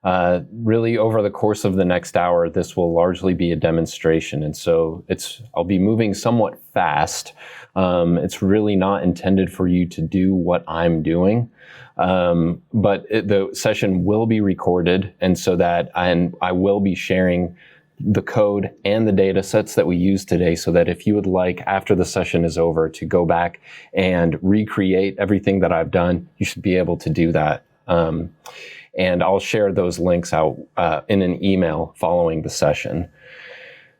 Really, over the course of the next hour, this will largely be a demonstration. And so I'll be moving somewhat fast. It's really not intended for you to do what I'm doing. But the session will be recorded, and I will be sharing the code and the data sets that we use today, so that if you would like, after the session is over, to go back and recreate everything that I've done, you should be able to do that. And I'll share those links out in an email following the session.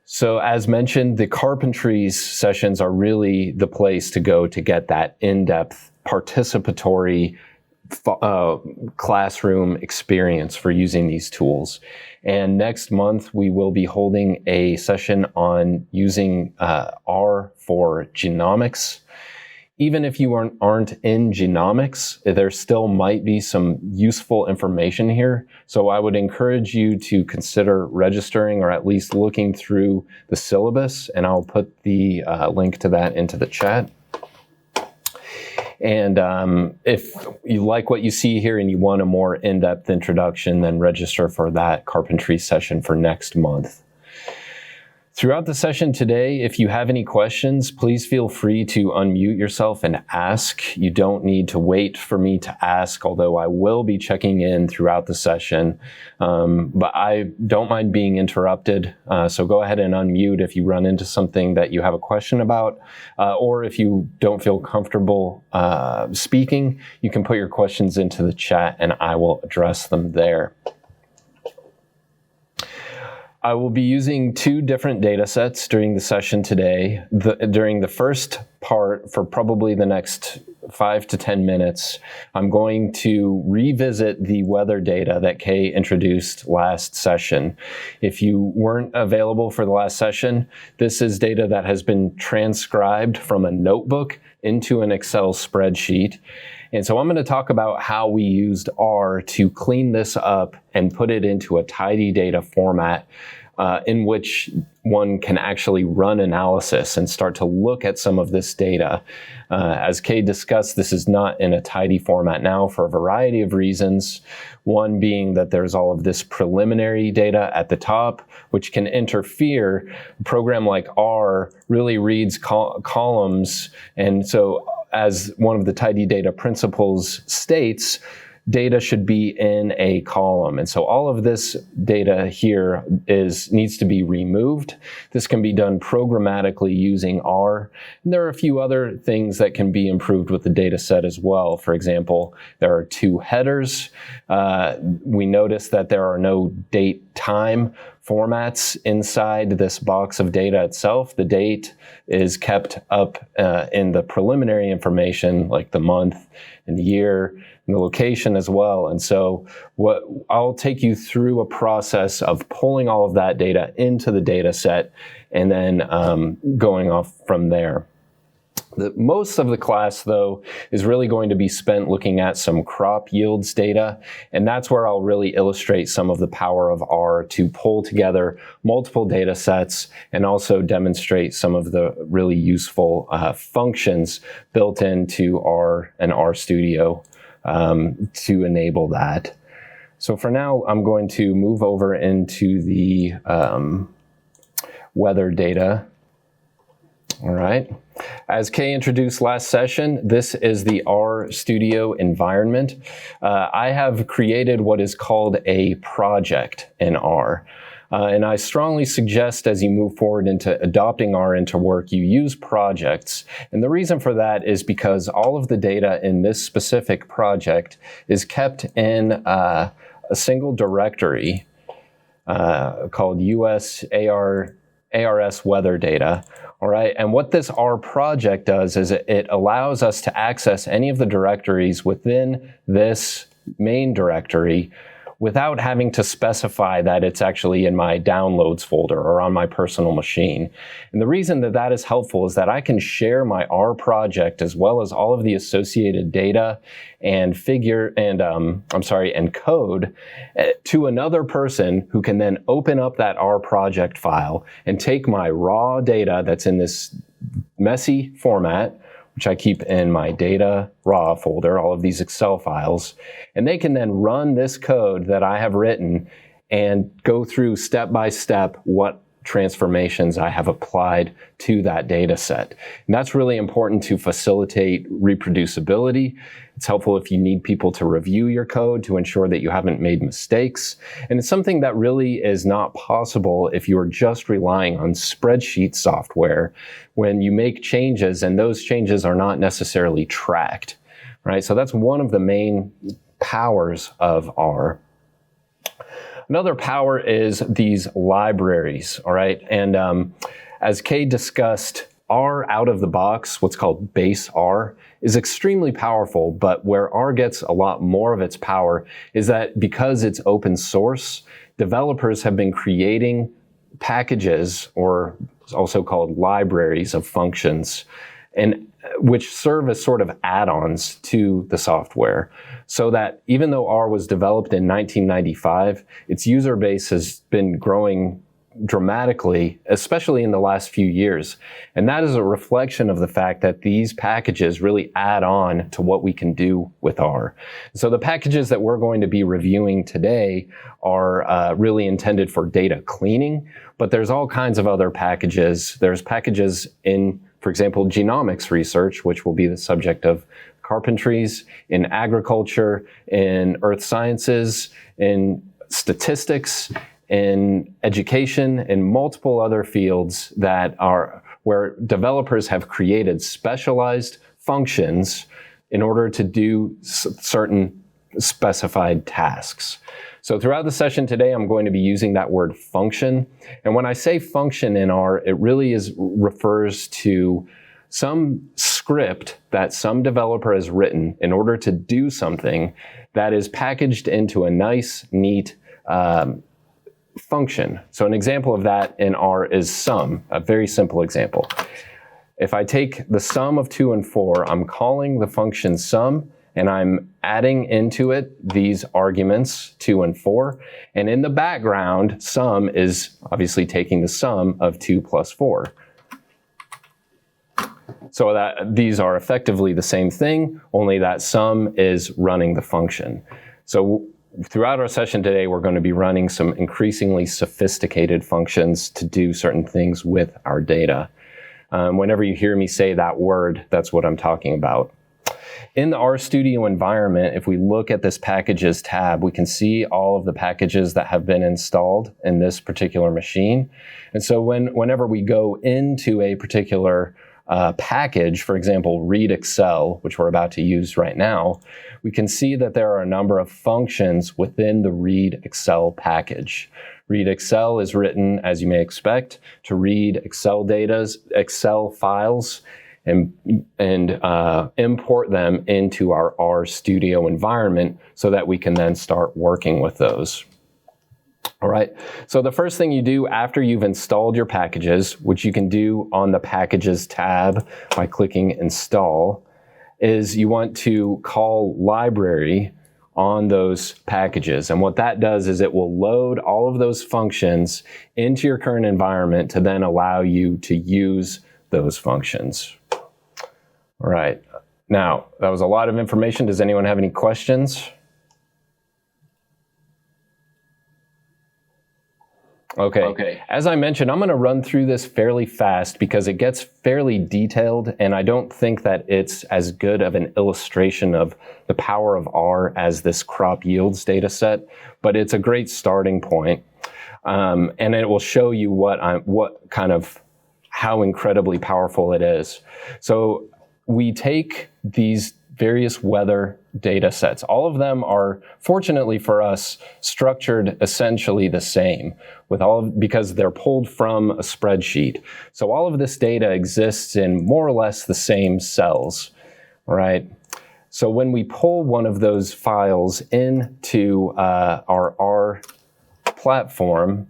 So as mentioned, the Carpentries sessions are really the place to go to get that in-depth participatory classroom experience for using these tools. And next month, we will be holding a session on using R for genomics. Even if you aren't in genomics, there still might be some useful information here. So I would encourage you to consider registering, or at least looking through the syllabus, and I'll put the link to that into the chat. And if you like what you see here and you want a more in-depth introduction, then register for that carpentry session for next month. Throughout the session today, if you have any questions, please feel free to unmute yourself and ask. You don't need to wait for me to ask, although I will be checking in throughout the session. But I don't mind being interrupted, so go ahead and unmute if you run into something that you have a question about, or if you don't feel comfortable speaking, you can put your questions into the chat and I will address them there. I will be using two different data sets during the session today. During the first part, for probably the next 5 to 10 minutes, I'm going to revisit the weather data that Kay introduced last session. If you weren't available for the last session, this is data that has been transcribed from a notebook into an Excel spreadsheet. And so I'm going to talk about how we used R to clean this up and put it into a tidy data format in which one can actually run analysis and start to look at some of this data. As Kay discussed, this is not in a tidy format now for a variety of reasons. One being that there's all of this preliminary data at the top, which can interfere. A program like R really reads columns, and so as one of the tidy data principles states, data should be in a column. And so all of this data here needs to be removed. This can be done programmatically using R. And there are a few other things that can be improved with the data set as well. For example, there are two headers. We notice that there are no date time formats inside this box of data itself. The date is kept up in the preliminary information, like the month and the year and the location as well. And so I'll take you through a process of pulling all of that data into the data set and then going off from there. Most of the class, though, is really going to be spent looking at some crop yields data, and that's where I'll really illustrate some of the power of R to pull together multiple data sets and also demonstrate some of the really useful functions built into R and RStudio to enable that. So for now, I'm going to move over into the weather data. All right. As Kay introduced last session, this is the RStudio environment. I have created what is called a project in R. And I strongly suggest as you move forward into adopting R into work, you use projects. And the reason for that is because all of the data in this specific project is kept in a single directory called ARS weather data. All right, and what this R project does is it allows us to access any of the directories within this main directory without having to specify that it's actually in my downloads folder or on my personal machine. And the reason that that is helpful is that I can share my R project as well as all of the associated data and code to another person who can then open up that R project file and take my raw data that's in this messy format, which I keep in my data raw folder, all of these Excel files, and they can then run this code that I have written and go through step by step what transformations I have applied to that data set. And that's really important to facilitate reproducibility. It's helpful if you need people to review your code to ensure that you haven't made mistakes. And it's something that really is not possible if you are just relying on spreadsheet software when you make changes and those changes are not necessarily tracked, right? So that's one of the main powers of R. Another power is these libraries, all right? And as Kay discussed, R out of the box, what's called base R, is extremely powerful, but where R gets a lot more of its power is that because it's open source, developers have been creating packages, or also called libraries of functions, and which serve as sort of add-ons to the software. So that even though R was developed in 1995, its user base has been growing dramatically, especially in the last few years. And that is a reflection of the fact that these packages really add on to what we can do with R. So the packages that we're going to be reviewing today are really intended for data cleaning, but there's all kinds of other packages. There's packages in, for example, genomics research, which will be the subject of carpentries, in agriculture, in earth sciences, in statistics, in education, in multiple other fields that are where developers have created specialized functions in order to do certain specified tasks. So throughout the session today, I'm going to be using that word function. And when I say function in R, it really refers to some script that some developer has written in order to do something that is packaged into a nice, neat function. So an example of that in R is sum, a very simple example. If I take the sum of 2 and 4, I'm calling the function sum, and I'm adding into it these arguments, 2 and 4. And in the background, sum is obviously taking the sum of 2 plus 4. So that these are effectively the same thing, only that sum is running the function. So throughout our session today, we're going to be running some increasingly sophisticated functions to do certain things with our data. Whenever you hear me say that word, that's what I'm talking about. In the RStudio environment, if we look at this packages tab, we can see all of the packages that have been installed in this particular machine. And so whenever we go into a particular package, for example, read Excel, which we're about to use right now, we can see that there are a number of functions within the read Excel package. Read Excel is written, as you may expect, to read Excel files and import them into our RStudio environment so that we can then start working with those. All right, so the first thing you do after you've installed your packages, which you can do on the Packages tab by clicking Install, is you want to call Library on those packages. And what that does is it will load all of those functions into your current environment to then allow you to use those functions. All right, now that was a lot of information. Does anyone have any questions? Okay. As I mentioned, I'm going to run through this fairly fast because it gets fairly detailed, and I don't think that it's as good of an illustration of the power of R as this crop yields data set, but it's a great starting point. And it will show you how incredibly powerful it is. So we take these various weather data sets. All of them are, fortunately for us, structured essentially the same because they're pulled from a spreadsheet. So all of this data exists in more or less the same cells, right? So when we pull one of those files into our R platform,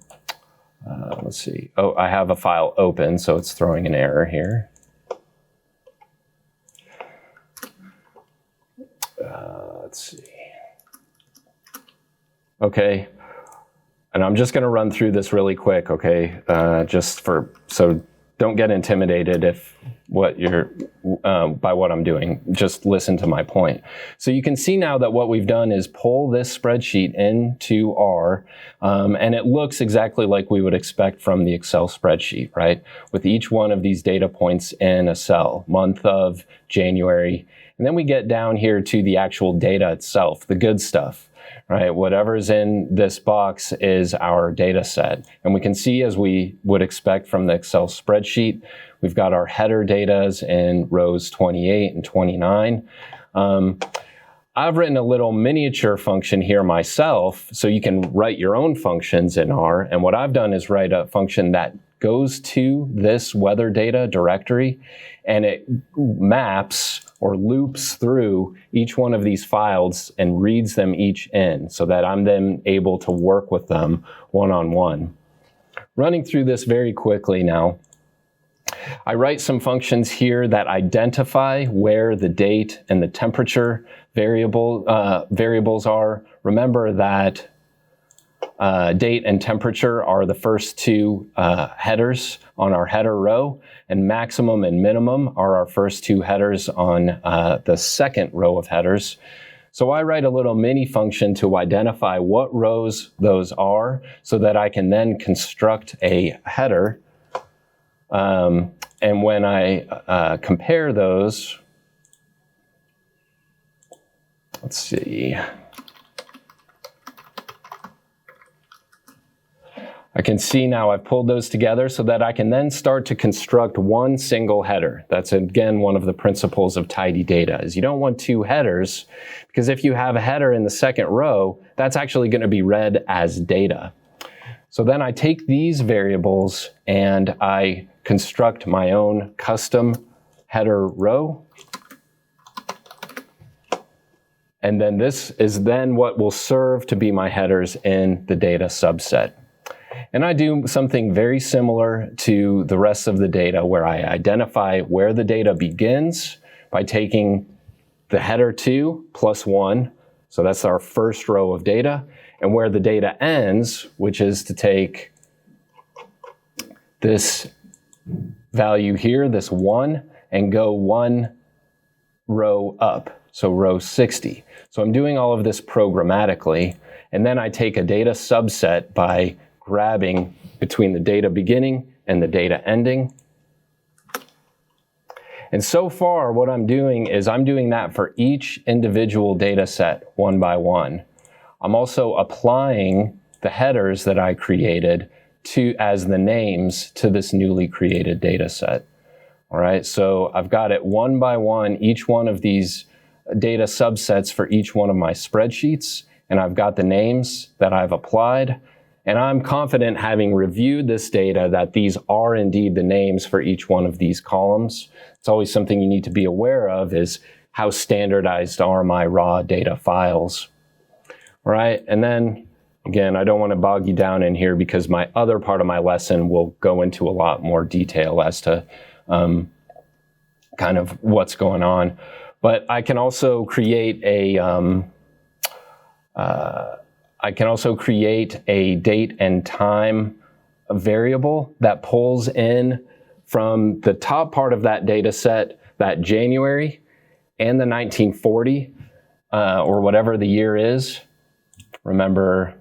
let's see. Oh, I have a file open, so it's throwing an error here. Let's see. Okay, and I'm just going to run through this really quick, okay? So don't get intimidated if by what I'm doing. Just listen to my point. So you can see now that what we've done is pull this spreadsheet into R, and it looks exactly like we would expect from the Excel spreadsheet, right? With each one of these data points in a cell, month of January, and then we get down here to the actual data itself, the good stuff. Right, whatever's in this box is our data set. And we can see, as we would expect from the Excel spreadsheet, we've got our header data in rows 28 and 29. I've written a little miniature function here myself, so you can write your own functions in R. And what I've done is write a function that goes to this weather data directory, and it maps or loops through each one of these files and reads them each in so that I'm then able to work with them one-on-one. Running through this very quickly now, I write some functions here that identify where the date and the temperature variables are. Remember that date and temperature are the first two headers on our header row, and maximum and minimum are our first two headers on the second row of headers. So I write a little mini function to identify what rows those are so that I can then construct a header. And when I compare those, let's see. I can see now I've pulled those together so that I can then start to construct one single header. That's, again, one of the principles of tidy data, is you don't want two headers, because if you have a header in the second row, that's actually going to be read as data. So then I take these variables and I construct my own custom header row. And then this is then what will serve to be my headers in the data subset. And I do something very similar to the rest of the data, where I identify where the data begins by taking the header 2 plus 1, so that's our first row of data, and where the data ends, which is to take this value here, this 1, and go one row up, so row 60. So I'm doing all of this programmatically, and then I take a data subset by grabbing between the data beginning and the data ending. And so far, what I'm doing is I'm doing that for each individual data set one by one. I'm also applying the headers that I created as the names to this newly created data set. All right, so I've got it one by one, each one of these data subsets for each one of my spreadsheets, and I've got the names that I've applied. And I'm confident, having reviewed this data, that these are indeed the names for each one of these columns. It's always something you need to be aware of, is how standardized are my raw data files. All right, and then, again, I don't want to bog you down in here because my other part of my lesson will go into a lot more detail as to kind of what's going on. But I can also create a date and time variable that pulls in from the top part of that data set, that January and the 1940, or whatever the year is. Remember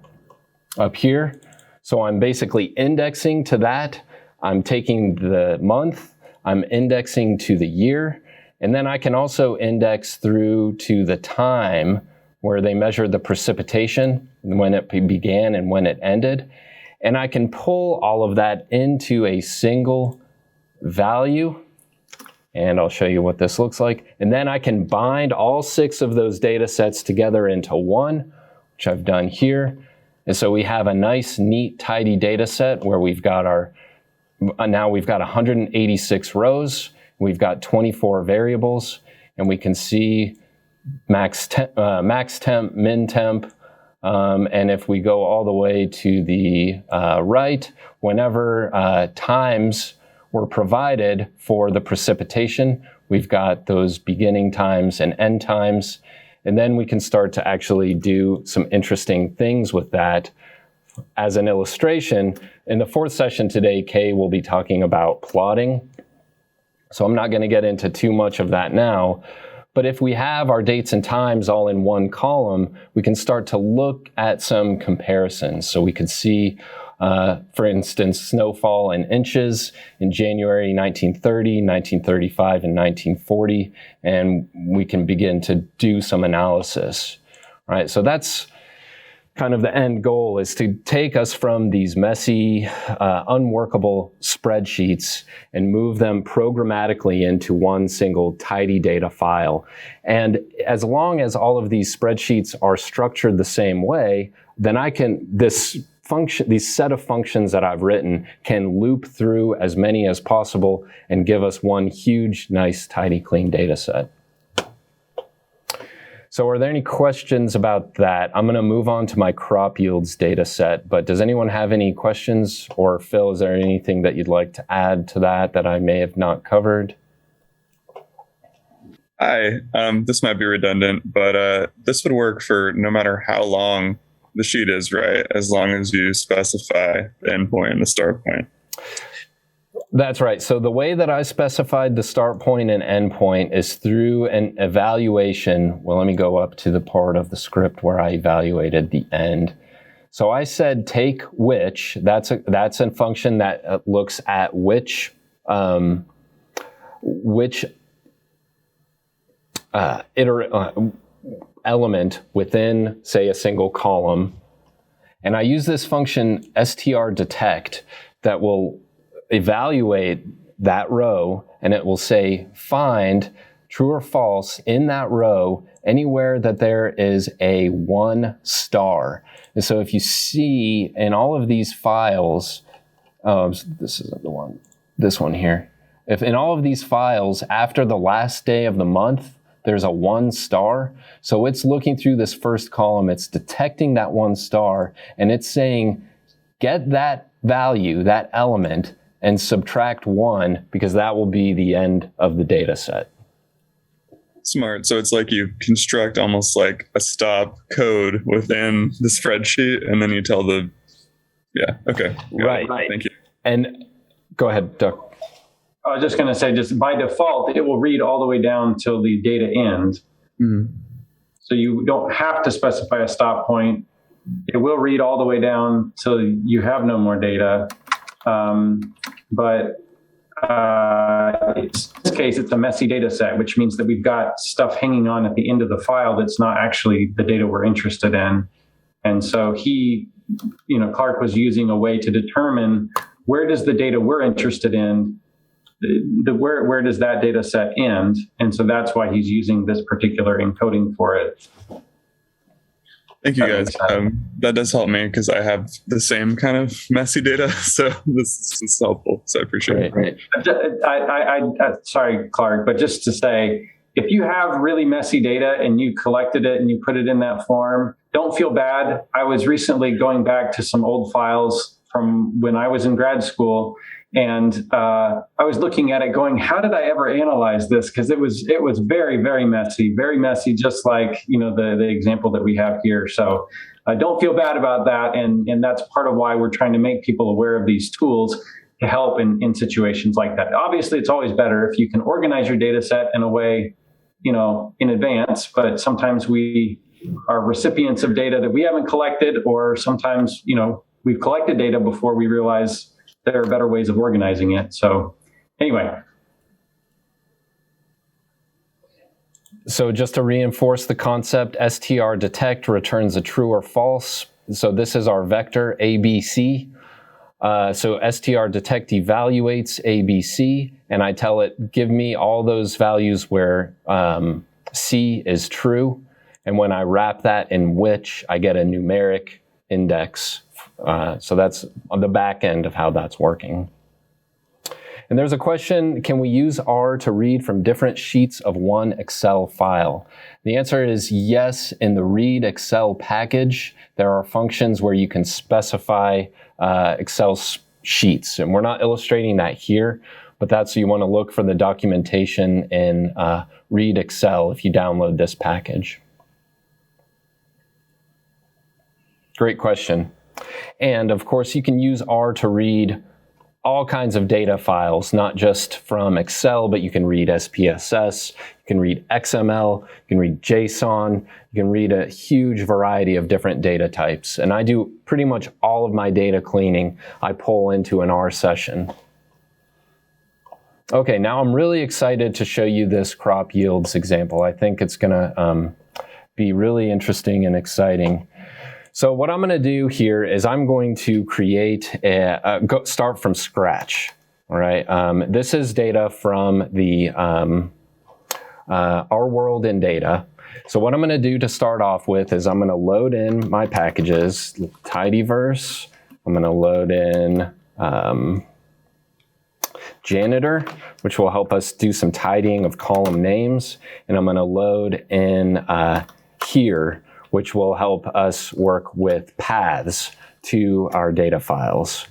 up here. So I'm basically indexing to that. I'm taking the month, I'm indexing to the year, and then I can also index through to the time where they measured the precipitation, when it began and when it ended. And I can pull all of that into a single value. And I'll show you what this looks like. And then I can bind all 6 of those data sets together into one, which I've done here. And so we have a nice, neat, tidy data set where we've got now we've got 186 rows, we've got 24 variables, and we can see max temp, min temp, and if we go all the way to the right, whenever times were provided for the precipitation, we've got those beginning times and end times, and then we can start to actually do some interesting things with that. as an illustration, in the fourth session today, Kay will be talking about plotting. So I'm not going to get into too much of that now. But if we have our dates and times all in one column, we can start to look at some comparisons. So we could see, for instance, snowfall in inches in January 1930, 1935, and 1940, and we can begin to do some analysis. Right? So that's kind of the end goal, is to take us from these messy, unworkable spreadsheets and move them programmatically into one single tidy data file. And as long as all of these spreadsheets are structured the same way, then these set of functions that I've written can loop through as many as possible and give us one huge, nice, tidy, clean data set. So are there any questions about that? I'm going to move on to my crop yields data set, but does anyone have any questions? Or Phil, is there anything that you'd like to add to that I may have not covered? Hi, this might be redundant, but this would work for no matter how long the sheet is, right? As long as you specify the endpoint and the start point. That's right. So the way that I specified the start point and end point is through an evaluation. Well, let me go up to the part of the script where I evaluated the end. So I said take which. That's a function that looks at which element within, say, a single column. And I use this function str_detect that will evaluate that row, and it will say find true or false in that row anywhere that there is a 1 star. And so if you see in all of these files, this isn't the one, this one here. If in all of these files after the last day of the month, there's a 1 star. So it's looking through this first column, it's detecting that 1 star, and it's saying, get that value, that element, and subtract 1, because that will be the end of the data set. Smart. So it's like you construct almost like a stop code within the spreadsheet, and then you tell okay. Right. Thank you. And go ahead, Doug. I was just going to say, just by default, it will read all the way down till the data ends. Mm-hmm. So you don't have to specify a stop point. It will read all the way down till you have no more data. But in this case, it's a messy data set, which means that we've got stuff hanging on at the end of the file that's not actually the data we're interested in. And so Clark was using a way to determine where does the data we're interested in, where does that data set end? And so that's why he's using this particular encoding for it. Thank you, guys. That does help me because I have the same kind of messy data. So this is helpful. So I appreciate it. Sorry, Clark, but just to say, if you have really messy data and you collected it and you put it in that form, don't feel bad. I was recently going back to some old files from when I was in grad school, and I was looking at it going, how did I ever analyze this? Because it was very, very messy, just like, the example that we have here. So don't feel bad about that. And that's part of why we're trying to make people aware of these tools to help in situations like that. Obviously, it's always better if you can organize your data set in a way, in advance, but sometimes we are recipients of data that we haven't collected, or sometimes, we've collected data before we realize there are better ways of organizing it. So anyway. So just to reinforce the concept, str_detect returns a true or false. So this is our vector ABC. So str_detect evaluates ABC, and I tell it, give me all those values where C is true. And when I wrap that in which, I get a numeric index. So that's on the back end of how that's working. And there's a question, can we use R to read from different sheets of one Excel file? The answer is yes. In the read Excel package, there are functions where you can specify Excel sheets. And we're not illustrating that here, but that's, you want to look for the documentation in read Excel if you download this package. Great question. And of course, you can use R to read all kinds of data files, not just from Excel, but you can read SPSS, you can read XML, you can read JSON, you can read a huge variety of different data types. And I do pretty much all of my data cleaning I pull into an R session. Okay, now I'm really excited to show you this crop yields example. I think it's gonna be really interesting and exciting. So what I'm going to do here is I'm going to create start from scratch. All right. This is data from the our world in data. So what I'm going to do to start off with is I'm going to load in my packages, tidyverse. I'm going to load in janitor, which will help us do some tidying of column names, and I'm going to load in here, which will help us work with paths to our data files.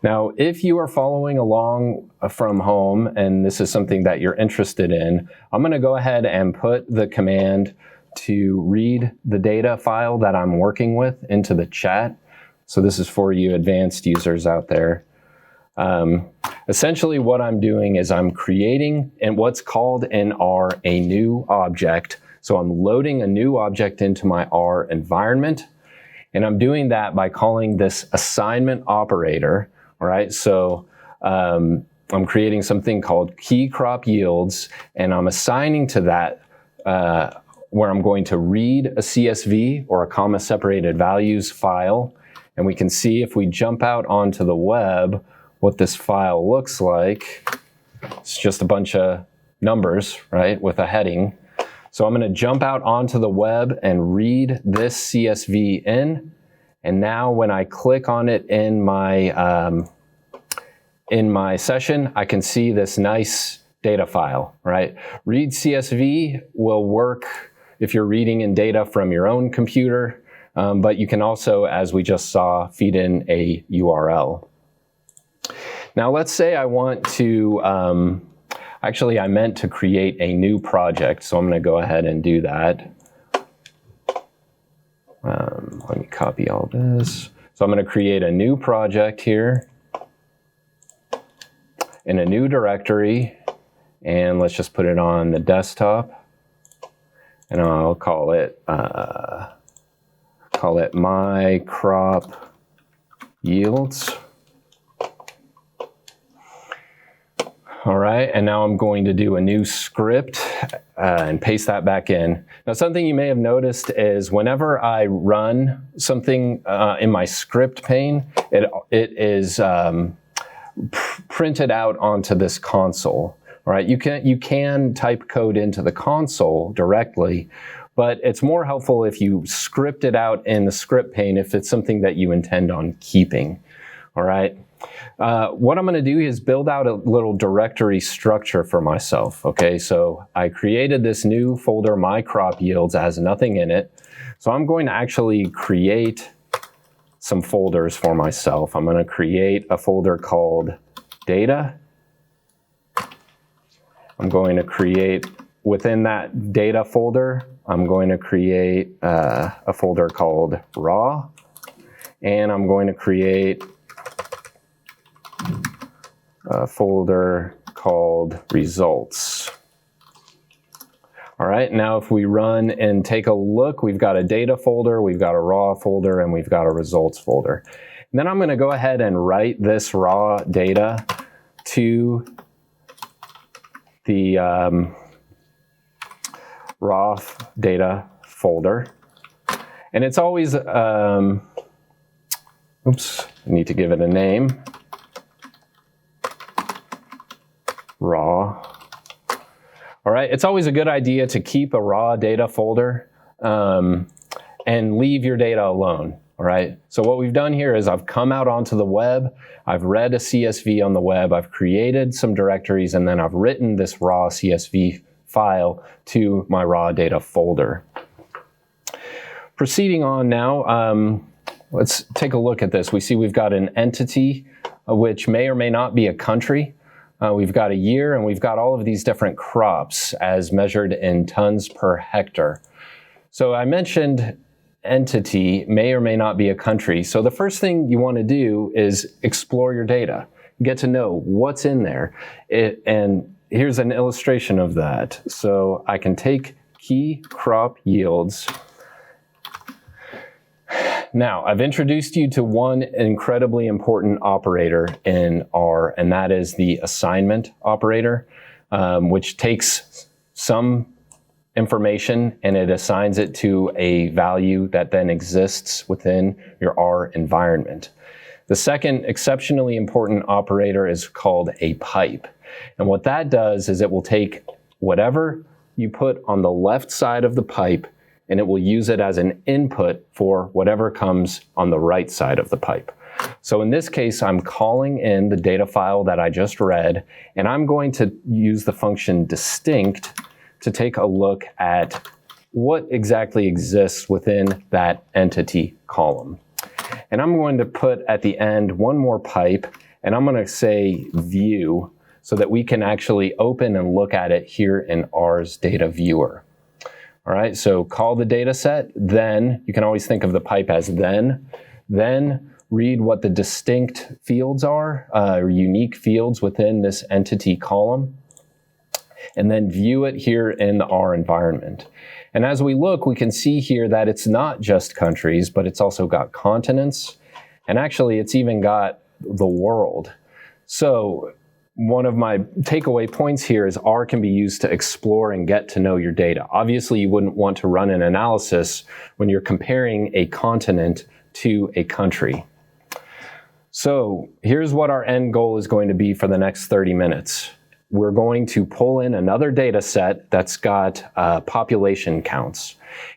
Now, if you are following along from home and this is something that you're interested in, I'm going to go ahead and put the command to read the data file that I'm working with into the chat. So this is for you advanced users out there. Essentially what I'm doing is I'm creating what's called in R a new object. So I'm loading a new object into my R environment, and I'm doing that by calling this assignment operator. All right, so I'm creating something called key crop yields, and I'm assigning to that where I'm going to read a CSV or a comma separated values file, and we can see if we jump out onto the web what this file looks like. It's just a bunch of numbers, right, with a heading. So I'm going to jump out onto the web and read this CSV in. And now when I click on it in my session, I can see this nice data file, right? Read CSV will work if you're reading in data from your own computer, but you can also, as we just saw, feed in a URL. Now let's say I want to, actually, I meant to create a new project, so I'm going to go ahead and do that. Let me copy all this. So I'm going to create a new project here in a new directory, and let's just put it on the desktop, and I'll call it my crop yields. All right, and now I'm going to do a new script and paste that back in. Now, something you may have noticed is whenever I run something in my script pane, it is printed out onto this console. All right, you can type code into the console directly, but it's more helpful if you script it out in the script pane if it's something that you intend on keeping. All right. What I'm going to do is build out a little directory structure for myself. Okay, so I created this new folder, my crop yields, has nothing in it. So I'm going to actually create some folders for myself. I'm going to create a folder called data. I'm going to create, within that data folder, I'm going to create a folder called raw. And I'm going to create a folder called results. All right, now if we run and take a look, we've got a data folder, we've got a raw folder, and we've got a results folder. And then I'm going to go ahead and write this raw data to the raw data folder. And it's always, oops, I need to give it a name. Raw. All right, it's always a good idea to keep a raw data folder and leave your data alone. All right, so what we've done here is I've come out onto the web, I've read a CSV on the web, I've created some directories, and then I've written this raw CSV file to my raw data folder. Proceeding on now, let's take a look at this. We see we've got an entity, which may or may not be a country. We've got a year, and we've got all of these different crops as measured in tons per hectare. So I mentioned entity may or may not be a country. So the first thing you want to do is explore your data, get to know what's in there. And here's an illustration of that. So I can take key crop yields. Now, I've introduced you to one incredibly important operator in R, and that is the assignment operator, which takes some information and it assigns it to a value that then exists within your R environment. The second exceptionally important operator is called a pipe. And what that does is it will take whatever you put on the left side of the pipe and it will use it as an input for whatever comes on the right side of the pipe. So in this case, I'm calling in the data file that I just read, and I'm going to use the function distinct to take a look at what exactly exists within that entity column. And I'm going to put at the end one more pipe, and I'm going to say view so that we can actually open and look at it here in R's data viewer. All right, so call the data set, then you can always think of the pipe as then read what the distinct fields are, unique fields within this entity column, and then view it here in the R environment. And as we look, we can see here that it's not just countries, but it's also got continents, and actually it's even got the world. So one of my takeaway points here is R can be used to explore and get to know your data. Obviously, you wouldn't want to run an analysis when you're comparing a continent to a country. So here's what our end goal is going to be for the next 30 minutes. We're going to pull in another data set that's got population counts.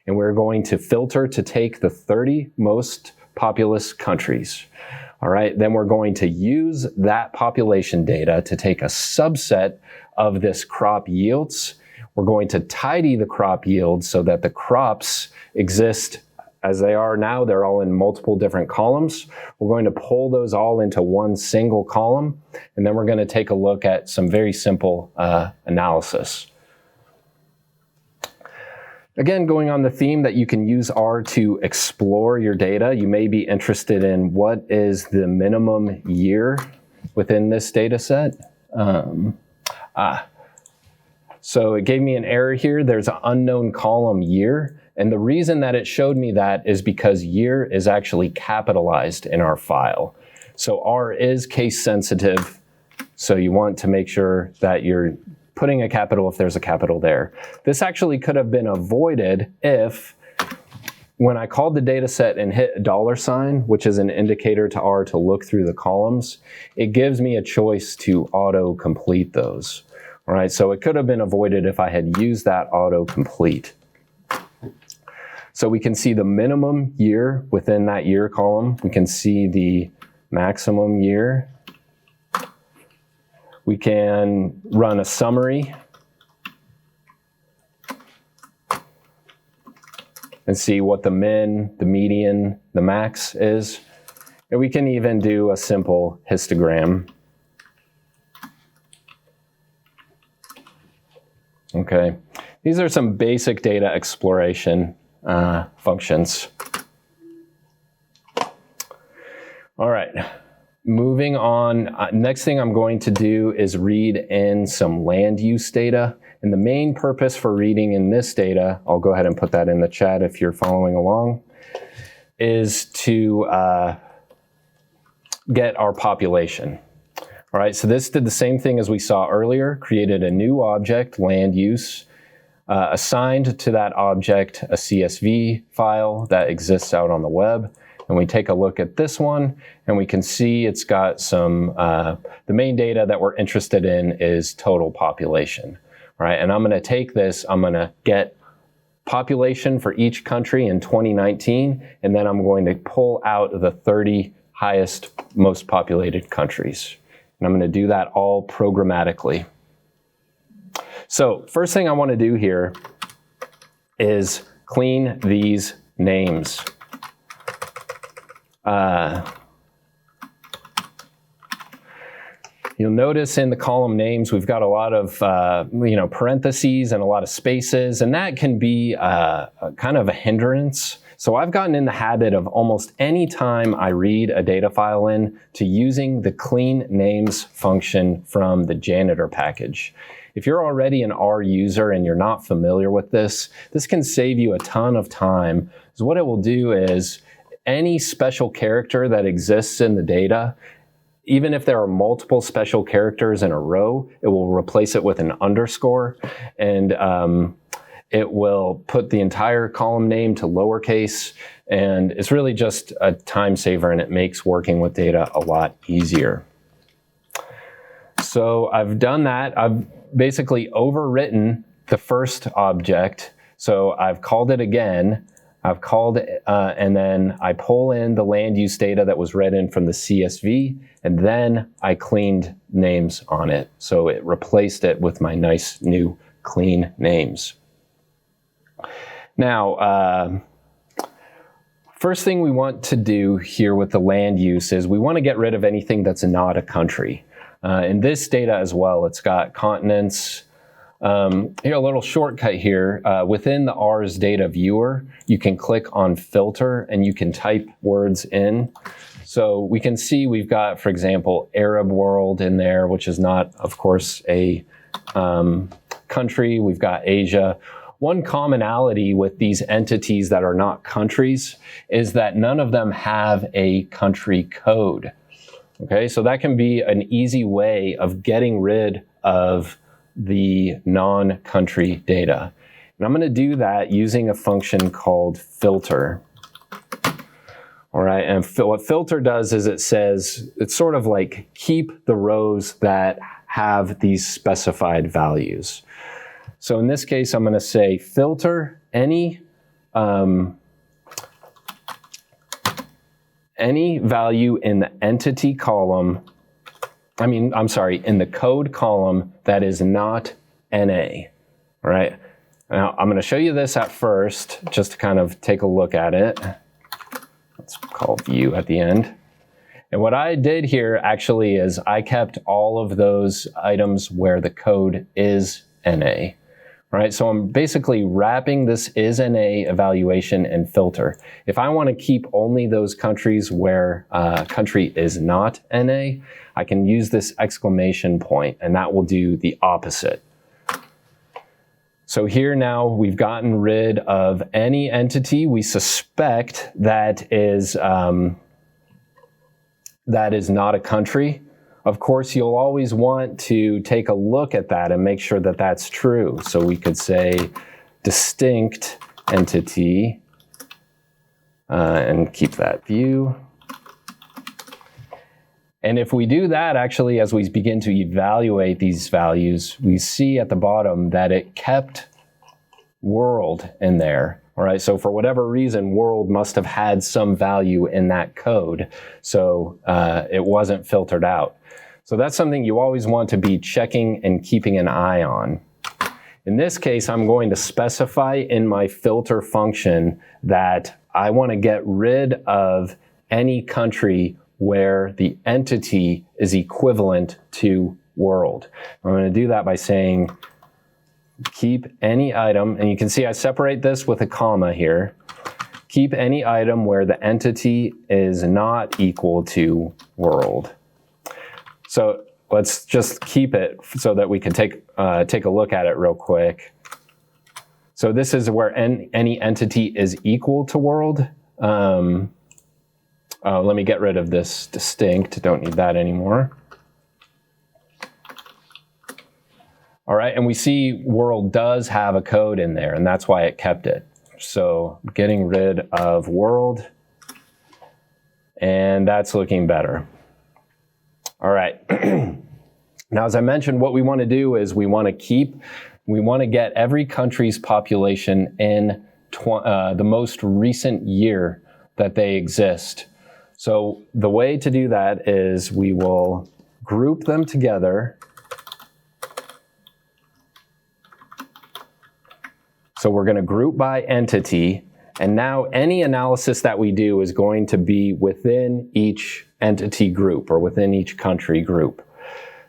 And we're going to filter to take the 30 most populous countries. All right, then we're going to use that population data to take a subset of this crop yields. We're going to tidy the crop yields so that the crops exist as they are now. They're all in multiple different columns. We're going to pull those all into one single column, and then we're going to take a look at some very simple analysis. Again, going on the theme that you can use R to explore your data, you may be interested in what is the minimum year within this data set. So it gave me an error here. There's an unknown column year. And the reason that it showed me that is because year is actually capitalized in our file. So R is case sensitive. So you want to make sure that you're putting a capital if there's a capital there. This actually could have been avoided if, when I called the data set and hit $, which is an indicator to R to look through the columns, it gives me a choice to auto-complete those. All right, so it could have been avoided if I had used that auto-complete. So we can see the minimum year within that year column. We can see the maximum year. We can run a summary and see what the min, the median, the max is. And we can even do a simple histogram. Okay, these are some basic data exploration functions. All right. Moving on, next thing I'm going to do is read in some land use data. And the main purpose for reading in this data, I'll go ahead and put that in the chat if you're following along, is to get our population. All right, so this did the same thing as we saw earlier, created a new object, land use, assigned to that object a CSV file that exists out on the web. And we take a look at this one, and we can see it's got some, the main data that we're interested in is total population, right? And I'm gonna take this, I'm gonna get population for each country in 2019, and then I'm going to pull out the 30 highest, most populated countries. And I'm gonna do that all programmatically. So first thing I wanna do here is clean these names. You'll notice in the column names, we've got a lot of parentheses and a lot of spaces, and that can be kind of a hindrance. So I've gotten in the habit of almost any time I read a data file in to using the clean names function from the janitor package. If you're already an R user and you're not familiar with this can save you a ton of time. So what it will do is any special character that exists in the data, even if there are multiple special characters in a row, it will replace it with an underscore, and it will put the entire column name to lowercase, and it's really just a time saver, and it makes working with data a lot easier. So I've done that. I've basically overwritten the first object. So I've called it again. I've called it, and then I pull in the land use data that was read in from the CSV, and then I cleaned names on it. So it replaced it with my nice new clean names. Now, first thing we want to do here with the land use is we want to get rid of anything that's not a country. In this data as well, it's got continents. Here, a little shortcut here. Within the R's data viewer, you can click on filter and you can type words in. So we can see we've got, for example, Arab world in there, which is not, of course, a country. We've got Asia. One commonality with these entities that are not countries is that none of them have a country code. Okay, so that can be an easy way of getting rid of the non-country data. And I'm going to do that using a function called filter. All right, and what filter does is it says, it's sort of like keep the rows that have these specified values. So in this case, I'm going to say filter any value in the entity column, in the code column that is not NA, all right? Now, I'm gonna show you this at first, just to kind of take a look at it. Let's call view at the end. And what I did here actually is I kept all of those items where the code is NA. Right, so I'm basically wrapping this is NA evaluation and filter. If I want to keep only those countries where country is not NA, I can use this exclamation point, and that will do the opposite. So here now we've gotten rid of any entity we suspect that is not a country. Of course, you'll always want to take a look at that and make sure that that's true. So we could say distinct entity and keep that view. And if we do that, actually, as we begin to evaluate these values, we see at the bottom that it kept world in there. All right, so for whatever reason, world must have had some value in that code. So it wasn't filtered out. So that's something you always want to be checking and keeping an eye on. In this case, I'm going to specify in my filter function that I want to get rid of any country where the entity is equivalent to world. I'm going to do that by saying keep any item, and you can see I separate this with a comma here. Keep any item where the entity is not equal to world. So let's just keep it so that we can take a look at it real quick. So this is where any entity is equal to world. Let me get rid of this distinct. Don't need that anymore. All right, and we see world does have a code in there, and that's why it kept it. So getting rid of world, and that's looking better. All right. Now, as I mentioned, what we want to do is we want to get every country's population in the most recent year that they exist. So the way to do that is we will group them together. So we're going to group by entity. And now any analysis that we do is going to be within each entity group or within each country group.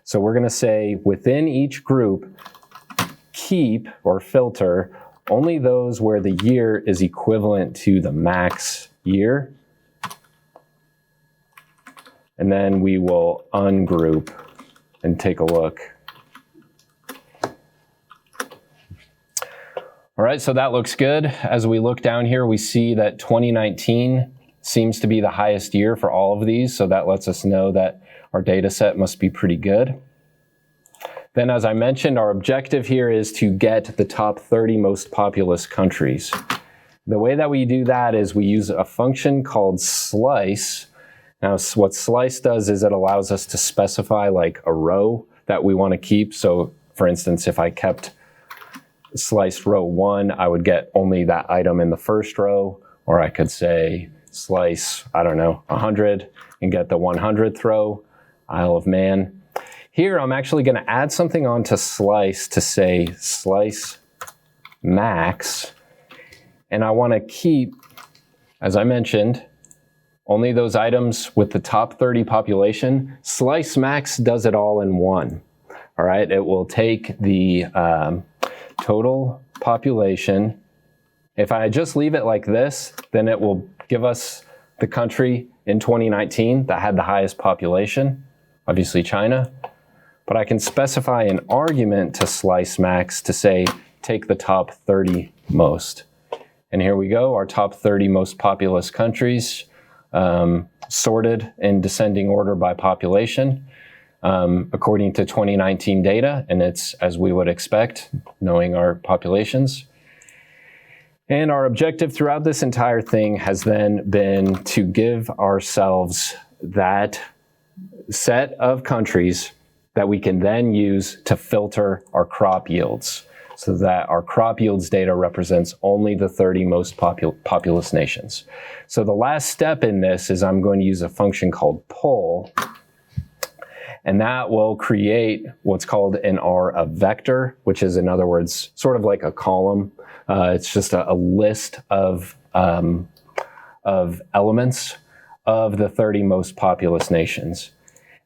So we're going to say within each group, keep or filter only those where the year is equivalent to the max year. And then we will ungroup and take a look. All right, so that looks good. As we look down here, we see that 2019 seems to be the highest year for all of these, so that lets us know that our data set must be pretty good. Then, as I mentioned, our objective here is to get the top 30 most populous countries. The way that we do that is we use a function called slice. Now, what slice does is it allows us to specify like a row that we want to keep. So, for instance, if I kept sliced row 1, I would get only that item in the first row, or I could say slice, I don't know, 100 and get the 100th row, Isle of Man. Here, I'm actually going to add something onto slice to say slice max, and I want to keep, as I mentioned, only those items with the top 30 population. Slice max does it all in one. All right, it will take the total population. If I just leave it like this, then it will give us the country in 2019 that had the highest population, obviously China. But I can specify an argument to slice max to say, take the top 30 most. And here we go, our top 30 most populous countries, sorted in descending order by population, according to 2019 data, and it's as we would expect, knowing our populations. And our objective throughout this entire thing has then been to give ourselves that set of countries that we can then use to filter our crop yields, so that our crop yields data represents only the 30 most populous nations. So the last step in this is I'm going to use a function called pull, and that will create what's called in R a vector, which is, in other words, sort of like a column. It's just a list of elements of the 30 most populous nations.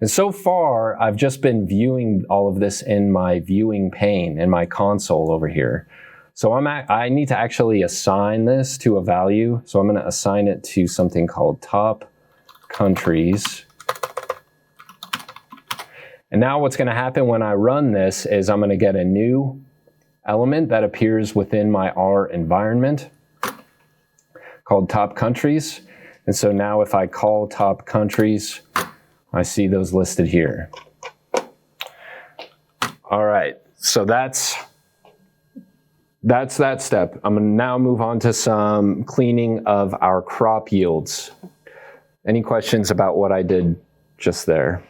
And so far, I've just been viewing all of this in my viewing pane in my console over here. So I need to actually assign this to a value. So I'm going to assign it to something called top countries. And now what's going to happen when I run this is I'm going to get a new element that appears within my R environment called top countries. And so now if I call top countries, I see those listed here. All right, so that's that step. I'm gonna now move on to some cleaning of our crop yields. Any questions about what I did just there?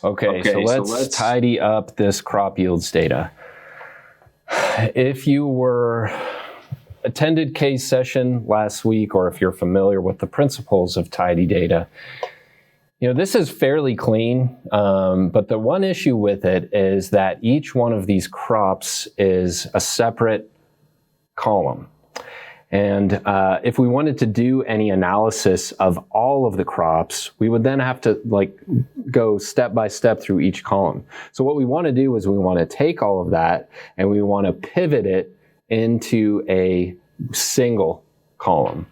Okay, so let's tidy up this crop yields data. If you attended Kay's session last week, or if you're familiar with the principles of tidy data, this is fairly clean, but the one issue with it is that each one of these crops is a separate column. And if we wanted to do any analysis of all of the crops, we would then have to go step by step through each column. So what we want to do is we want to take all of that and we want to pivot it into a single column.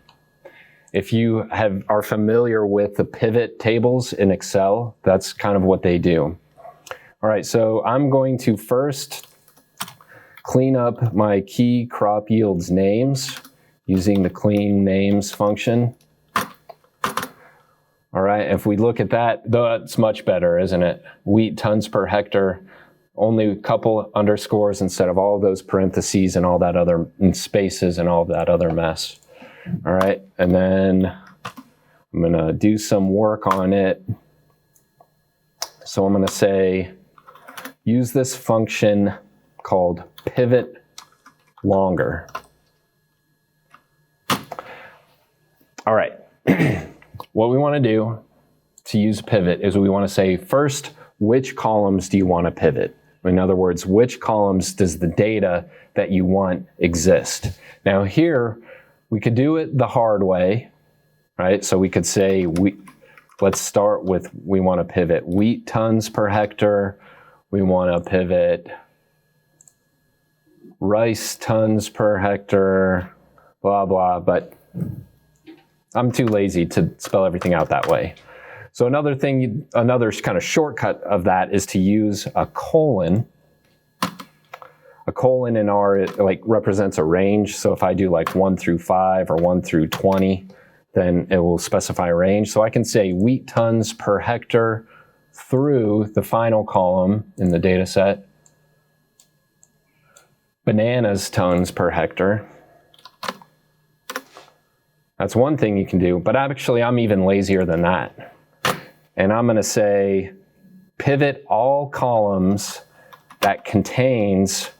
If you are familiar with the pivot tables in Excel, that's kind of what they do. All right, so I'm going to first clean up my key crop yields names using the clean names function. All right, if we look at that, that's much better, isn't it? Wheat tons per hectare, only a couple underscores instead of all of those parentheses and all that other spaces and all of that other mess. All right, and then I'm gonna do some work on it. So I'm gonna say, use this function called pivot longer. All right, what we want to do to use pivot is we want to say, first, which columns do you want to pivot? In other words, which columns does the data that you want exist? Now here, we could do it the hard way, right? So we could say let's start with, we want to pivot wheat tons per hectare. We want to pivot rice tons per hectare, blah, blah, but I'm too lazy to spell everything out that way. So another kind of shortcut of that is to use a colon. A colon in R represents a range. So if I do 1 through 5 or 1 through 20, then it will specify a range. So I can say wheat tons per hectare through the final column in the data set, bananas tons per hectare. That's one thing you can do, but actually I'm even lazier than that. And I'm going to say pivot all columns that contains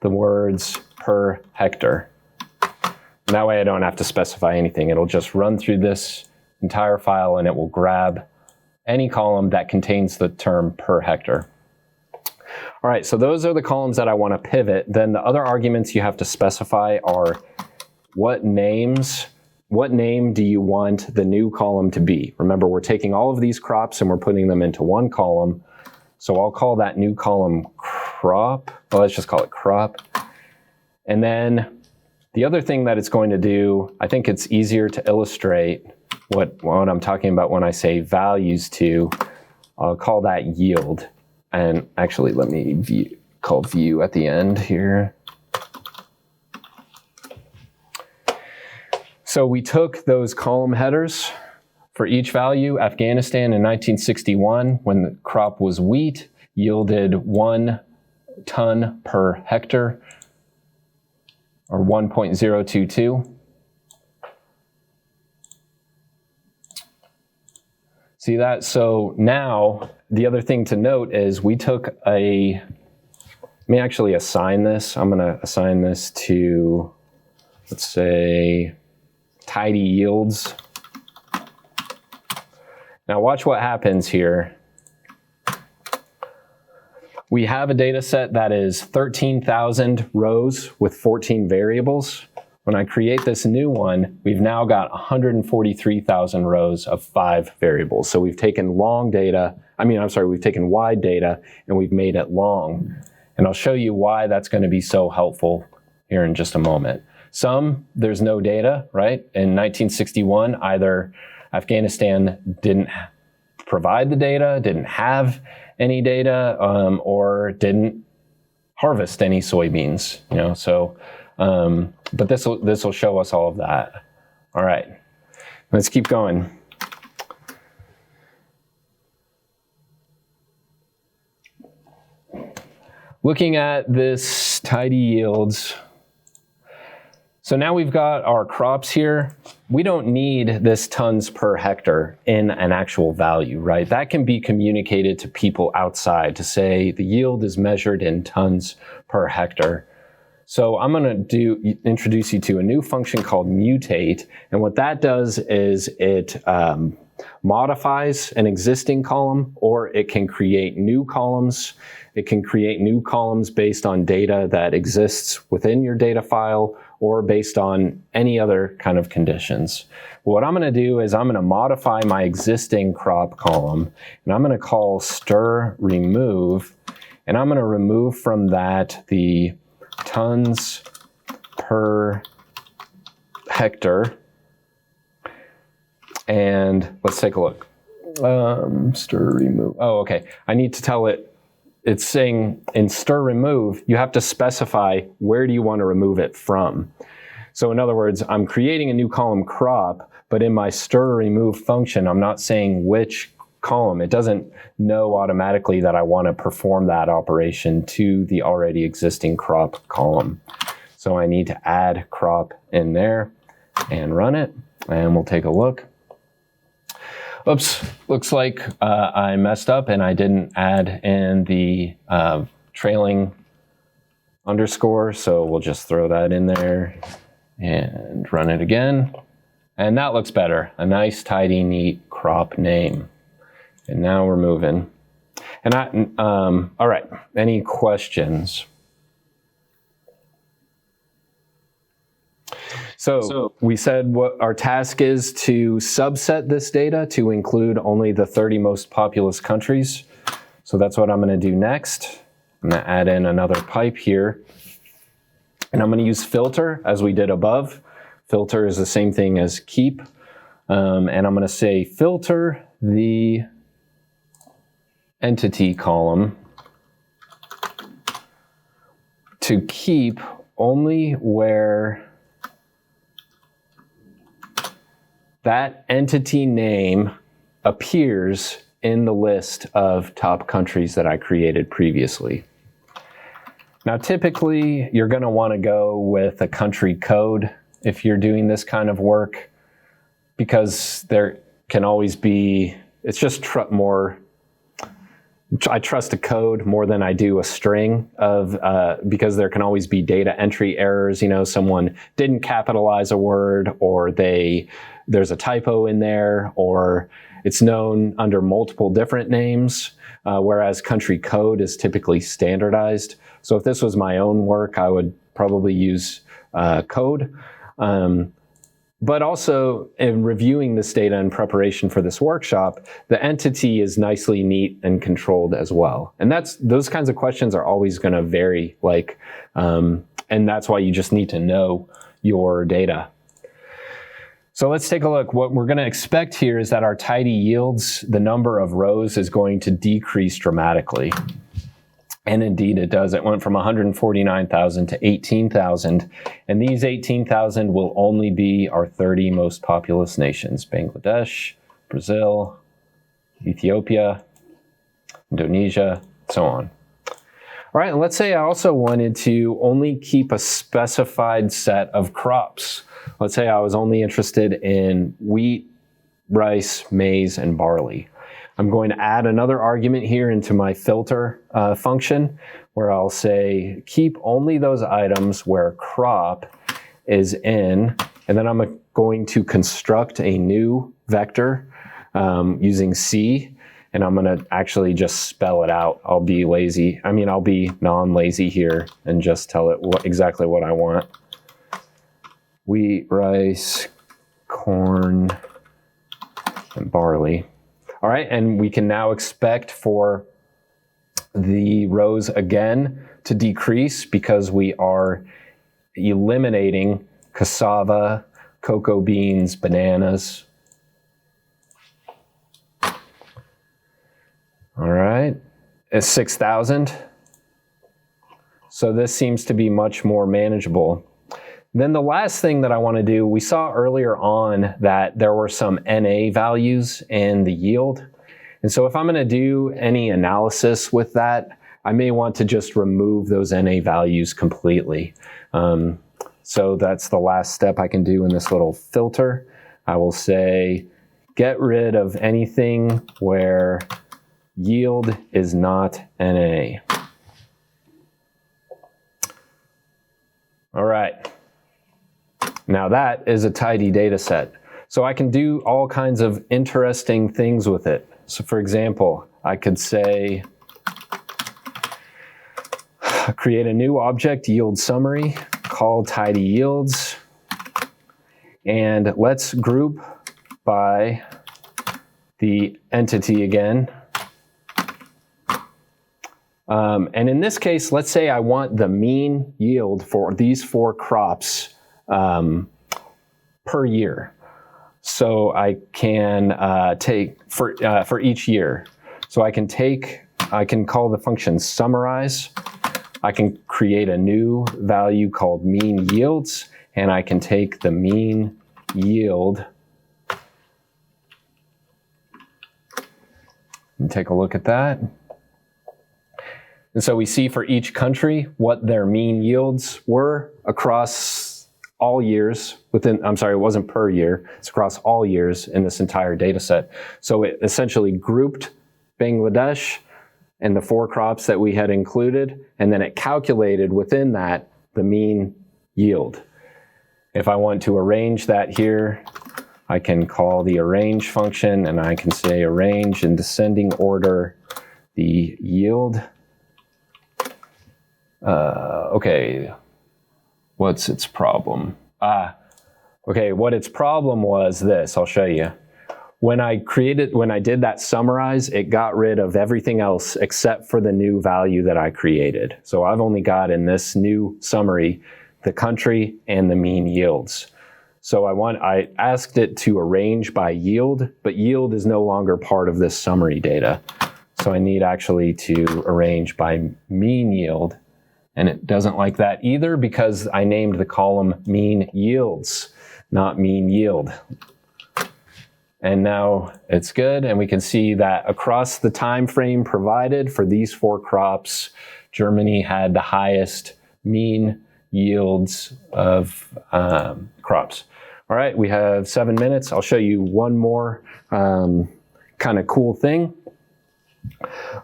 the words per hectare. And that way I don't have to specify anything. It'll just run through this entire file and it will grab any column that contains the term per hectare. All right, so those are the columns that I want to pivot. Then the other arguments you have to specify are what name do you want the new column to be? Remember, we're taking all of these crops and we're putting them into one column. So I'll call that new column crop. Well, let's just call it crop. And then the other thing that it's going to do, I think it's easier to illustrate what I'm talking about when I say values to. I'll call that yield. And actually, let me call view at the end here. So we took those column headers for each value. Afghanistan in 1961, when the crop was wheat, yielded 1 ton per hectare, or 1.022. See that? So now, the other thing to note is we took let me actually assign this. I'm going to assign this to, let's say, tidy yields. Now watch what happens here. We have a data set that is 13,000 rows with 14 variables. When I create this new one, we've now got 143,000 rows of 5 variables. So we've taken we've taken wide data and we've made it long. And I'll show you why that's going to be so helpful here in just a moment. There's no data, right? In 1961, either Afghanistan didn't provide the data, didn't have any data, or didn't harvest any soybeans, but this will show us all of that. All right, let's keep going. Looking at this tidy yields. So now we've got our crops here. We don't need this tons per hectare in an actual value, right? That can be communicated to people outside to say the yield is measured in tons per hectare. So I'm going to introduce you to a new function called mutate. And what that does is it modifies an existing column, or it can create new columns. It can create new columns based on data that exists within your data file, or based on any other kind of conditions. What I'm going to do is I'm going to modify my existing crop column, and I'm going to call stir remove, and I'm going to remove from that the tons per hectare. And let's take a look. Stir remove. Oh, okay. I need to tell it. It's saying in stir remove, you have to specify where do you want to remove it from. So in other words, I'm creating a new column crop, but in my stir remove function, I'm not saying which column. It doesn't know automatically that I want to perform that operation to the already existing crop column. So I need to add crop in there and run it, and we'll take a look. Oops, looks like I messed up and I didn't add in the trailing underscore, so we'll just throw that in there and run it again. And that looks better, a nice, tidy, neat crop name. And now we're moving. And all right, any questions? So we said what our task is to subset this data to include only the 30 most populous countries. So that's what I'm going to do next. I'm going to add in another pipe here. And I'm going to use filter as we did above. Filter is the same thing as keep. And I'm going to say filter the entity column to keep only where that entity name appears in the list of top countries that I created previously. Now, typically, you're going to want to go with a country code if you're doing this kind of work, because there can always be, it's just more, I trust a code more than I do a string of, because there can always be data entry errors. You know, someone didn't capitalize a word, or there's a typo in there, or it's known under multiple different names, whereas country code is typically standardized. So if this was my own work, I would probably use code. But also, in reviewing this data in preparation for this workshop, the entity is nicely neat and controlled as well. And those kinds of questions are always going to vary, and that's why you just need to know your data. So let's take a look. What we're going to expect here is that our tidy yields, the number of rows is going to decrease dramatically. And indeed it does. It went from 149,000 to 18,000. And these 18,000 will only be our 30 most populous nations: Bangladesh, Brazil, Ethiopia, Indonesia, so on. All right, and let's say I also wanted to only keep a specified set of crops. Let's say I was only interested in wheat, rice, maize, and barley. I'm going to add another argument here into my filter function, where I'll say keep only those items where crop is in, and then I'm going to construct a new vector using C, and I'm going to actually just spell it out. I'll be non-lazy here and just tell it exactly what I want. Wheat, rice, corn, and barley. All right, and we can now expect for the rows again to decrease because we are eliminating cassava, cocoa beans, bananas. All right, it's 6,000. So this seems to be much more manageable. Then the last thing that I want to do, we saw earlier on that there were some NA values in the yield. And so if I'm going to do any analysis with that, I may want to just remove those NA values completely. So that's the last step I can do in this little filter. I will say, get rid of anything where yield is not NA. All right. Now that is a tidy data set. So I can do all kinds of interesting things with it. So for example, I could say, create a new object, yield summary, call tidy yields, and let's group by the entity again. And in this case, let's say I want the mean yield for these 4 crops per year. So I can take for each year. So I can call the function summarize. I can create a new value called mean yields, and I can take the mean yield and take a look at that. And so we see for each country what their mean yields were across all years it wasn't per year, it's across all years in this entire data set. So it essentially grouped Bangladesh and the 4 crops that we had included, and then it calculated within that the mean yield. If I want to arrange that here, I can call the arrange function, and I can say arrange in descending order the yield. Okay, what's its problem? Okay, what its problem was this, I'll show you. When I did that summarize, it got rid of everything else except for the new value that I created. So I've only got in this new summary, the country and the mean yields. So I asked it to arrange by yield, but yield is no longer part of this summary data. So I need actually to arrange by mean yield. And it doesn't like that either because I named the column mean yields, not mean yield. And now it's good. And we can see that across the time frame provided for these 4 crops, Germany had the highest mean yields of crops. All right, we have 7 minutes. I'll show you one more kind of cool thing.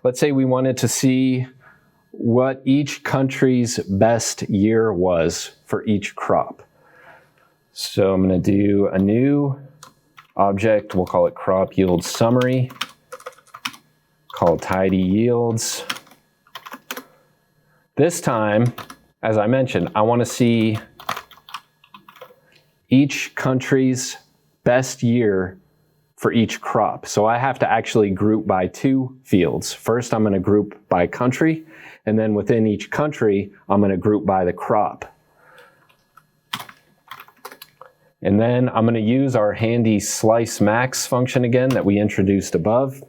Let's say we wanted to see what each country's best year was for each crop. So I'm going to do a new object. We'll call it crop yield summary. Call tidy yields. This time, as I mentioned, I want to see each country's best year for each crop. So I have to actually group by 2 fields. First, I'm going to group by country, and then within each country, I'm going to group by the crop. And then I'm going to use our handy slice max function again that we introduced above.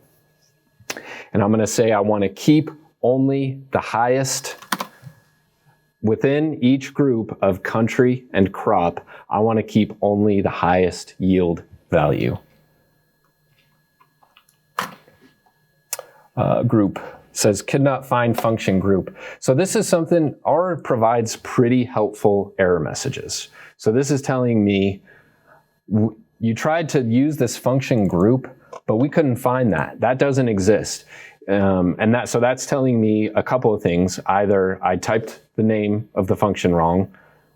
And I'm going to say I want to keep only the highest within each group of country and crop. I want to keep only the highest yield value. Group says could not find function group. So this is something R provides pretty helpful error messages. So this is telling me you tried to use this function group, but we couldn't find that. That doesn't exist. So that's telling me a couple of things. Either I typed the name of the function wrong,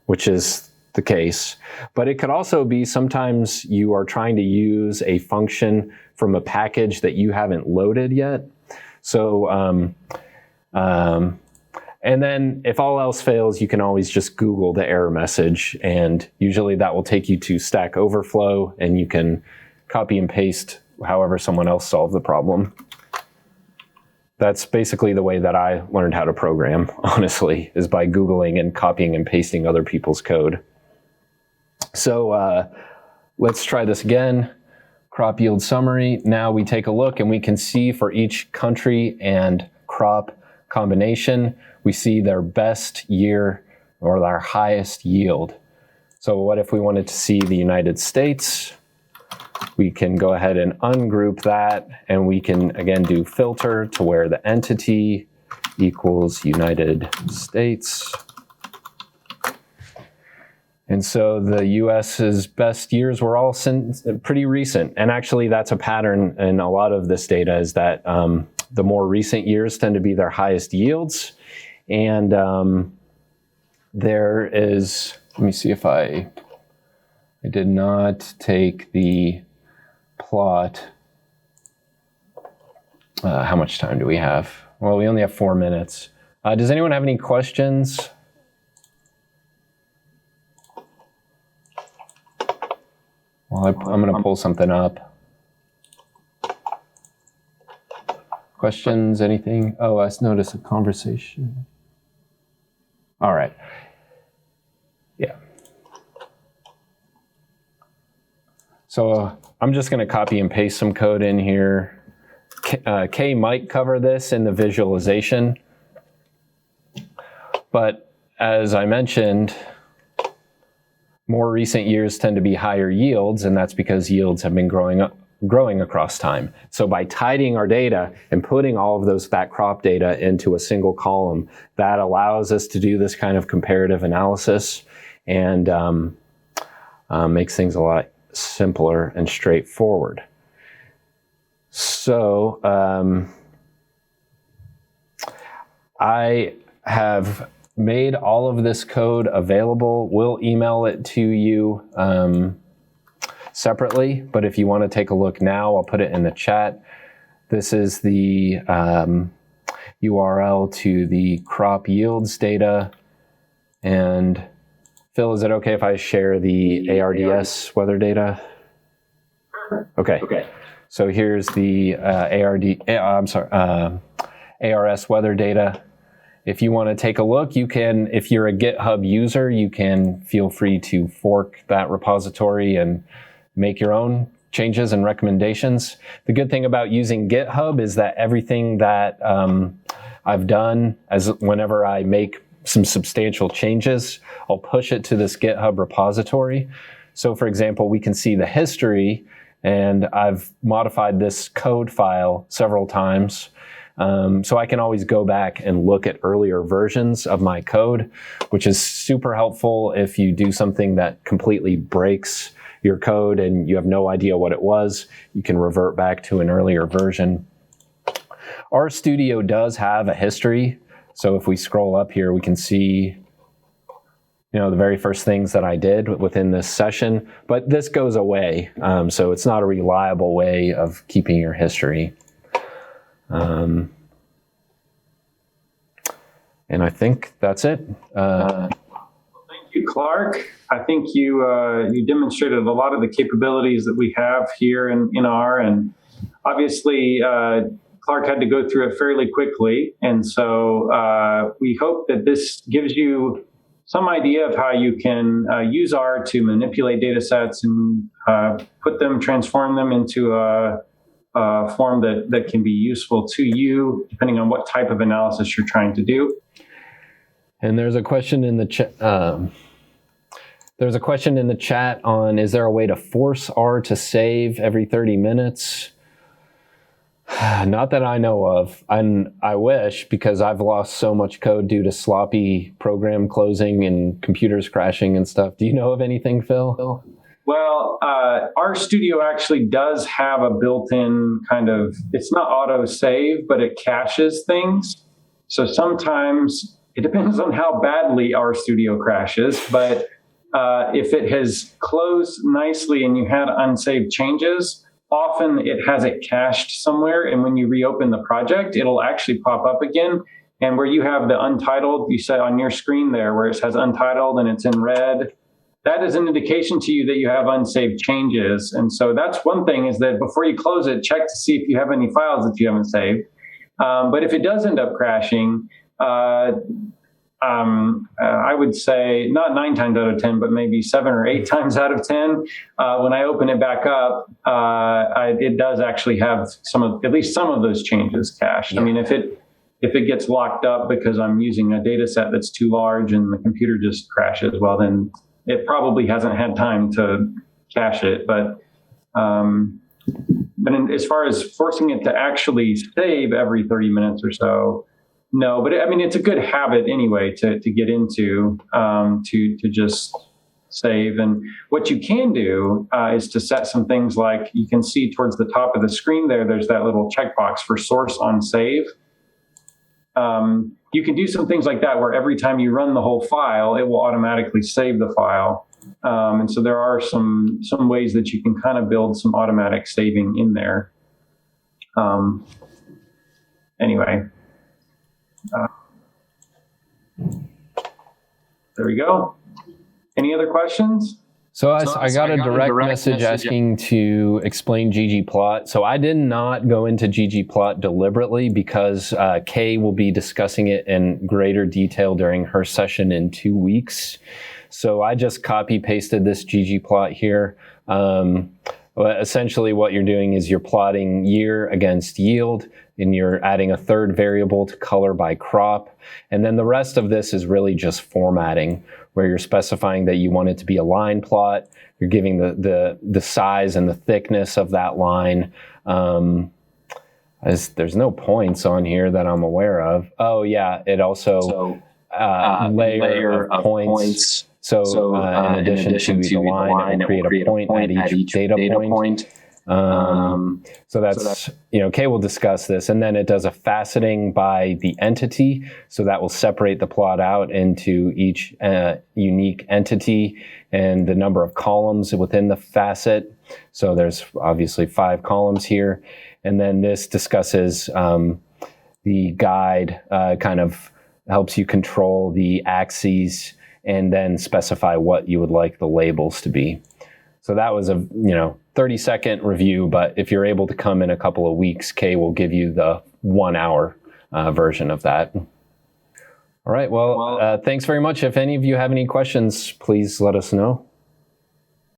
which is the case, but it could also be sometimes you are trying to use a function from a package that you haven't loaded yet. So, and then if all else fails, you can always just Google the error message, and usually that will take you to Stack Overflow, and you can copy and paste however someone else solved the problem. That's basically the way that I learned how to program, honestly, is by Googling and copying and pasting other people's code. So let's try this again. Crop yield summary. Now we take a look and we can see for each country and crop combination, we see their best year or their highest yield. So what if we wanted to see the United States? We can go ahead and ungroup that, and we can again do filter to where the entity equals United States. And so the US's best years were all pretty recent. And actually that's a pattern in a lot of this data, is that the more recent years tend to be their highest yields. And there is, let me see if I did not take the plot. How much time do we have? Well, we only have 4 minutes. Does anyone have any questions? Well, I'm going to pull something up. Questions, anything? Oh, I noticed a conversation. All right. Yeah. So I'm just going to copy and paste some code in here. Kay might cover this in the visualization. But as I mentioned, more recent years tend to be higher yields, and that's because yields have been growing across time. So by tidying our data and putting all of that crop data into a single column, that allows us to do this kind of comparative analysis and makes things a lot simpler and straightforward. So I have made all of this code available. We'll email it to you separately, but if you want to take a look now, I'll put it in the chat. This is the URL to the crop yields data, and Phil, is it okay if I share the ARDS weather data? Okay. So here's the ARS weather data. If you want to take a look, you can, if you're a GitHub user, you can feel free to fork that repository and make your own changes and recommendations. The good thing about using GitHub is that everything that I've done, as whenever I make some substantial changes, I'll push it to this GitHub repository. So for example, we can see the history, and I've modified this code file several times. So I can always go back and look at earlier versions of my code, which is super helpful if you do something that completely breaks your code and you have no idea what it was. You can revert back to an earlier version. RStudio does have a history. So if we scroll up here, we can see, the very first things that I did within this session, but this goes away. So it's not a reliable way of keeping your history. And I think that's it. Thank you, Clark. I think you demonstrated a lot of the capabilities that we have here in R, and obviously Clark had to go through it fairly quickly. And so we hope that this gives you some idea of how you can use R to manipulate data sets and transform them into a form that can be useful to you, depending on what type of analysis you're trying to do. And there's a question in the chat. On, is there a way to force R to save every 30 minutes? Not that I know of. I wish, because I've lost so much code due to sloppy program closing and computers crashing and stuff. Do you know of anything, Phil? Well, RStudio actually does have a built-in kind of, it's not auto-save, but it caches things. So sometimes it depends on how badly RStudio crashes, but if it has closed nicely and you had unsaved changes, often it has it cached somewhere. And when you reopen the project, it'll actually pop up again. And where you have the untitled, you said on your screen there, where it says untitled and it's in red, that is an indication to you that you have unsaved changes. And so that's one thing, is that before you close it, check to see if you have any files that you haven't saved. But if it does end up crashing, I would say not 9 times out of 10, but maybe 7 or 8 times out of 10. When I open it back up, it does actually have at least some of those changes cached. Yeah. I mean, if it gets locked up because I'm using a data set that's too large and the computer just crashes, well, then it probably hasn't had time to cache it. But as far as forcing it to actually save every 30 minutes or so, no. But it's a good habit anyway to get into, to just save. And what you can do is to set some things like, you can see towards the top of the screen there's that little checkbox for source on save. You can do some things like that, where every time you run the whole file, it will automatically save the file. And so there are some ways that you can kind of build some automatic saving in there. Anyway. There we go. Any other questions? So I got a direct message asking to explain ggplot. So I did not go into ggplot deliberately, because Kay will be discussing it in greater detail during her session in 2 weeks. So I just copy pasted this ggplot here. Essentially what you're doing is you're plotting year against yield, and you're adding a third variable to color by crop. And then the rest of this is really just formatting, where you're specifying that you want it to be a line plot. You're giving the size and the thickness of that line. There's no points on here that I'm aware of. Oh yeah, it also layer of points. So in addition to the line, it will create a point at each data point. So that's, Kay will discuss this. And then it does a faceting by the entity. So that will separate the plot out into each unique entity and the number of columns within the facet. So there's obviously 5 columns here. And then this discusses the guide, kind of helps you control the axes and then specify what you would like the labels to be. So that was a 30-second review, but if you're able to come in a couple of weeks, Kay will give you the 1-hour version of that. All right, well, thanks very much. If any of you have any questions, please let us know.